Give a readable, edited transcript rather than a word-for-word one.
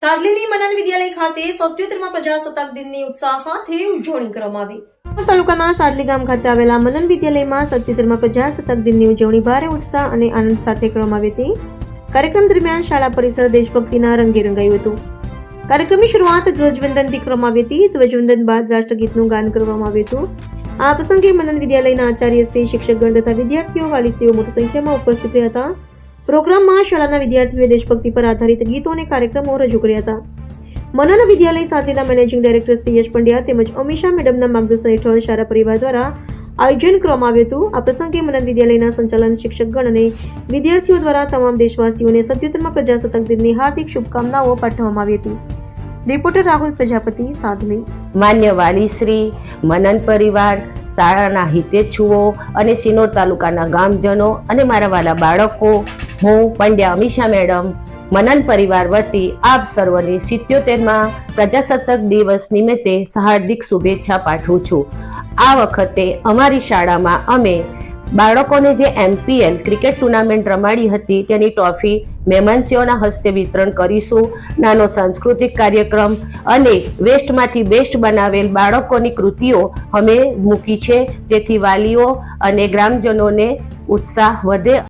સાદલીની મનન વિદ્યાલય ખાતે 77મા પ્રજાસત્તાક દિનની ઉત્સાહ સાથે ઉજવણી કરવામાં આવી। તાલુકાના સાદલી ગામ ખાતે આવેલા મનન વિદ્યાલયમાં 77મા પ્રજાસત્તાક દિનની ઉજવણી ભારે ઉત્સાહ અને આનંદ સાથે કરવામાં આવી હતી। કાર્યક્રમ દરમિયાન શાળા પરિસર દેશભક્તિના રંગે રંગાયું હતું। કાર્યક્રમની શરૂઆત ધ્વજવંદનથી કરવામાં આવી હતી। ધ્વજવંદન બાદ રાષ્ટ્રગીતનું ગાન કરવામાં આવ્યું હતું। આ પ્રસંગે મનન વિદ્યાલયના આચાર્યશ્રી, શિક્ષકગણ તથા વિદ્યાર્થીઓ, વાલીશ્રીઓ મોટી સંખ્યામાં ઉપસ્થિત રહ્યા હતા। પ્રોગ્રામમાં શાળાના વિદ્યાર્થીઓએ દેશભક્તિ પર આધારિત ગીતો અને કાર્યક્રમો રજૂ કર્યા હતા। મનન વિદ્યાલય સાદલીના મેનેજિંગ ડાયરેક્ટર શ્રી યશ પંડ્યા તેમજ અમીષા મેડમના માર્ગદર્શન હેઠળ શાળા પરિવાર દ્વારા આયોજન કરવામાં આવ્યું હતું। આ પ્રસંગે મનન વિદ્યાલયના સંચાલન, શિક્ષકગણ અને વિદ્યાર્થીઓ દ્વારા તમામ દેશવાસીઓને 77મા પ્રજાસત્તાક દિનની હાર્દિક શુભકામનાઓ પાઠવવામાં આવી હતી। રિપોર્ટર રાહુલ પ્રજાપતિ, સાદલી। માન્ય વાલીશ્રી, મનન પરિવાર, શાળાના હિતેચ્છુઓ અને સિનોર તાલુકાના ગામજનો અને મારા વાલા બાળકો, હું પંડ્યા અમીષા મેડમ મનન પરિવાર વતી આપ સર્વને 77મા પ્રજાસત્તાક દિવસ નિમિત્તે હાર્દિક શુભેચ્છા પાઠવું છું। આ વખતે અમારી શાળામાં અમે બાળકોને જે MPL ક્રિકેટ ટુર્નામેન્ટ રમાડી હતી તેની ટ્રોફી મહેમાનશ્રીઓના હસ્તે વિતરણ કરીશું। નાનો સાંસ્કૃતિક કાર્યક્રમ અને વેસ્ટમાંથી બેસ્ટ બનાવેલ બાળકોની કૃતિઓ અમે મૂકી છે, જેથી વાલીઓ અને ગ્રામજનોને ઉત્સાહ વધે।